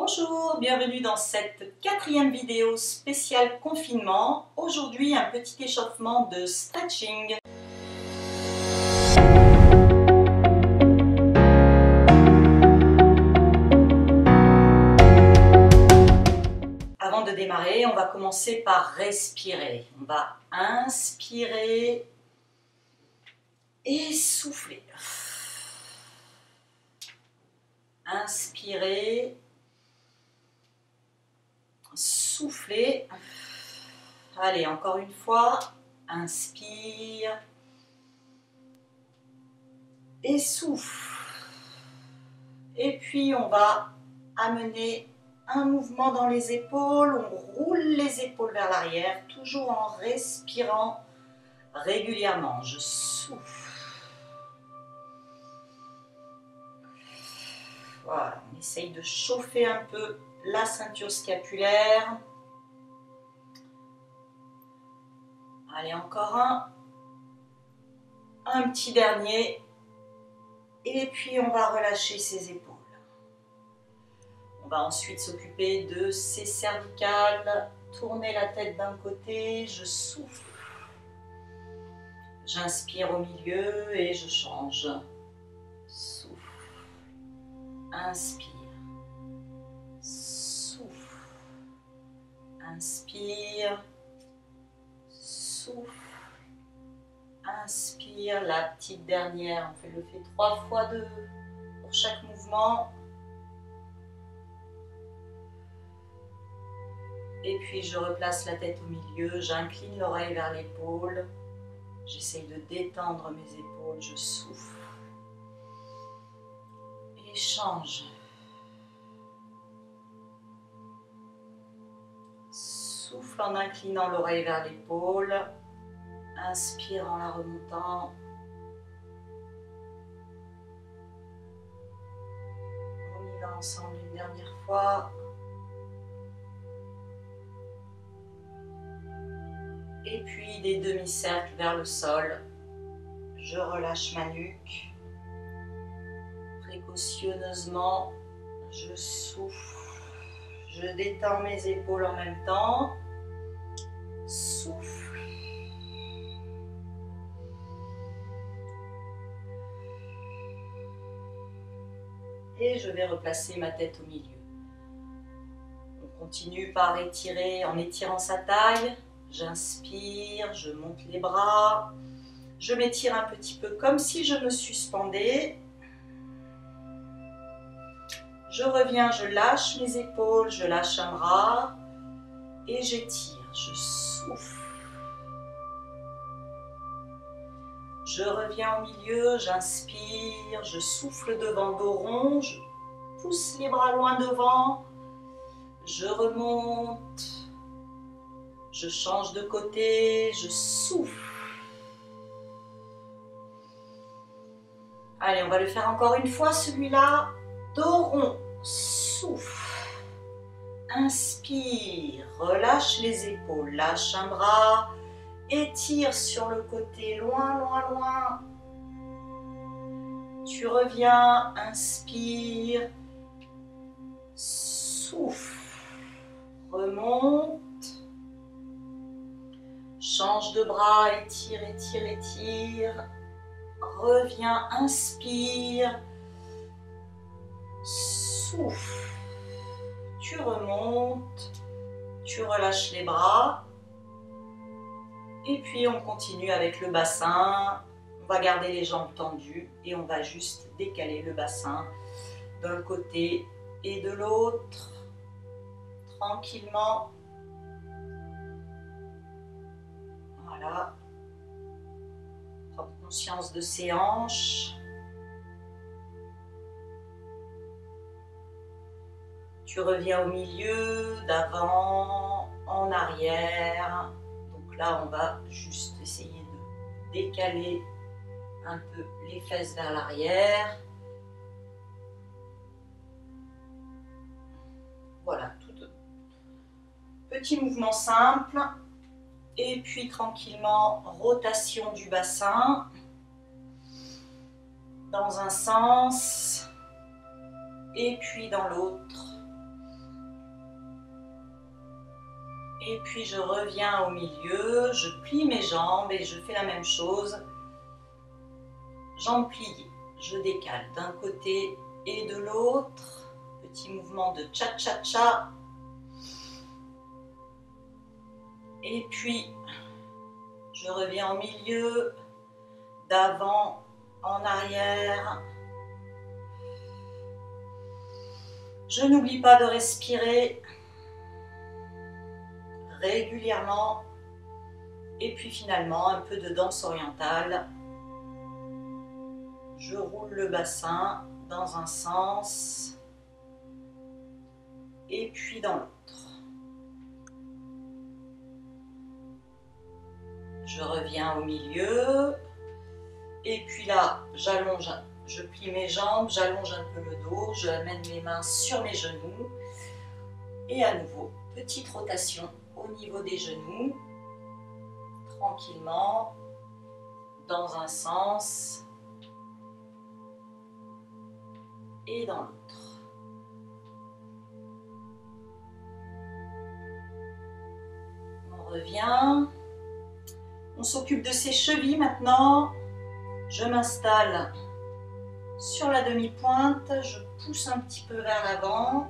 Bonjour, bienvenue dans cette 4e vidéo spéciale confinement. Aujourd'hui, un petit échauffement de stretching. Avant de démarrer, on va commencer par respirer. On va inspirer et souffler. Inspirer. Souffler. Allez, encore une fois. Inspire. Et souffle. Et puis, on va amener un mouvement dans les épaules. On roule les épaules vers l'arrière, toujours en respirant régulièrement. Je souffle. Voilà, on essaye de chauffer un peu la ceinture scapulaire. Allez, encore un petit dernier. Et puis on va relâcher ses épaules. On va ensuite s'occuper de ses cervicales. Tourner la tête d'un côté, je souffle. J'inspire au milieu et je change. Souffle. Inspire. Souffle. Inspire. Souffle. Inspire. La petite dernière, on le fait 3 fois pour chaque mouvement. Et puis je replace la tête au milieu, j'incline l'oreille vers l'épaule. J'essaye de détendre mes épaules, je souffle. Et change. Souffle en inclinant l'oreille vers l'épaule. Inspire en la remontant. On y va ensemble une dernière fois. Et puis des demi-cercles vers le sol. Je relâche ma nuque. Précautionneusement, je souffle. Je détends mes épaules en même temps. Souffle. Et je vais replacer ma tête au milieu. On continue par étirer, en étirant sa taille. J'inspire, je monte les bras. Je m'étire un petit peu comme si je me suspendais. Je reviens, je lâche mes épaules, je lâche un bras. Et j'étire, je souffle. Je reviens au milieu, j'inspire, je souffle devant, dos rond, je pousse les bras loin devant, je remonte, je change de côté, je souffle. Allez, on va le faire encore une fois, celui-là, dos rond, souffle, inspire, relâche les épaules, lâche un bras, étire sur le côté, loin, loin, loin. Tu reviens, inspire, souffle, remonte, change de bras, étire, étire, étire. Reviens, inspire, souffle. Tu remontes, tu relâches les bras. Et puis on continue avec le bassin, on va garder les jambes tendues et on va juste décaler le bassin d'un côté et de l'autre, tranquillement. Voilà. Prendre conscience de ses hanches. Tu reviens au milieu, d'avant, en arrière. Là, on va juste essayer de décaler un peu les fesses vers l'arrière. Voilà, tout petit mouvement simple. Et puis tranquillement, rotation du bassin. Dans un sens et puis dans l'autre. Et puis je reviens au milieu, je plie mes jambes et je fais la même chose. Jambes pliées, je décale d'un côté et de l'autre. Petit mouvement de cha-cha-cha. Et puis, je reviens au milieu, d'avant en arrière. Je n'oublie pas de respirer régulièrement. Et puis finalement, un peu de danse orientale. Je roule le bassin dans un sens et puis dans l'autre. Je reviens au milieu et puis là, j'allonge, je plie mes jambes, j'allonge un peu le dos, je mène mes mains sur mes genoux et à nouveau, petite rotation au niveau des genoux, tranquillement, dans un sens et dans l'autre. On revient. On s'occupe de ses chevilles maintenant. Je m'installe sur la demi-pointe. Je pousse un petit peu vers l'avant.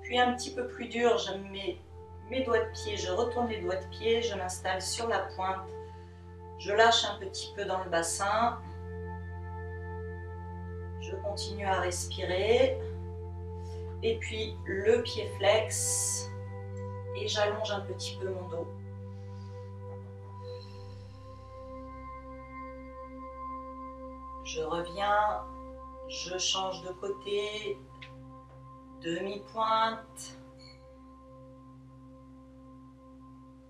Puis un petit peu plus dur, je mets mes doigts de pied. Je retourne les doigts de pied. Je m'installe sur la pointe. Je lâche un petit peu dans le bassin. Je continue à respirer. Et puis le pied flex. Et j'allonge un petit peu mon dos. Je reviens. Je change de côté. Demi-pointe.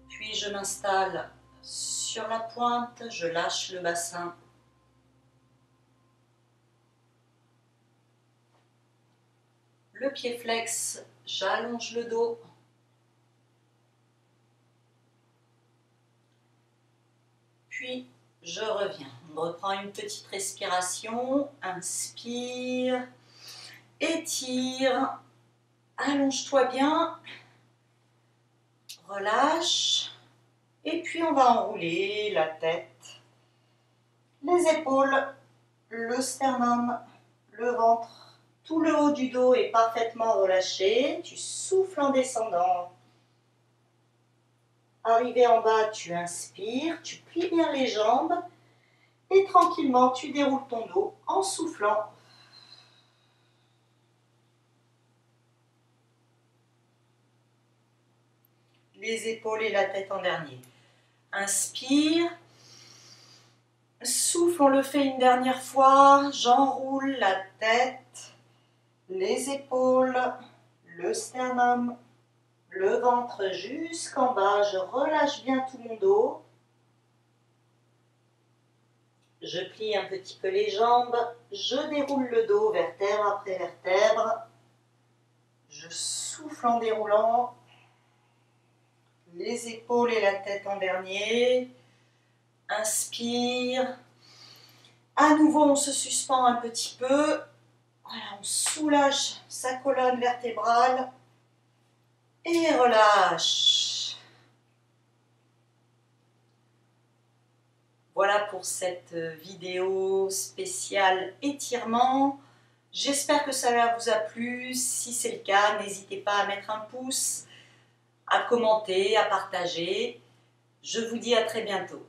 Puis je m'installe sur la pointe. Je lâche le bassin. Le pied flex, j'allonge le dos. Puis, je reviens. On reprend une petite respiration. Inspire. Étire. Allonge-toi bien. Relâche. Et puis, on va enrouler la tête, les épaules, le sternum, le ventre. Tout le haut du dos est parfaitement relâché. Tu souffles en descendant. Arrivé en bas, tu inspires, tu plies bien les jambes et tranquillement, tu déroules ton dos en soufflant. Les épaules et la tête en dernier. Inspire. Souffle, on le fait une dernière fois. J'enroule la tête, les épaules, le sternum, le ventre jusqu'en bas. Je relâche bien tout mon dos. Je plie un petit peu les jambes. Je déroule le dos vertèbre après vertèbre. Je souffle en déroulant. Les épaules et la tête en dernier. Inspire. À nouveau, on se suspend un petit peu. Voilà, on soulage sa colonne vertébrale. Et relâche. Voilà pour cette vidéo spéciale étirement. J'espère que ça vous a plu. Si c'est le cas, n'hésitez pas à mettre un pouce, à commenter, à partager. Je vous dis à très bientôt.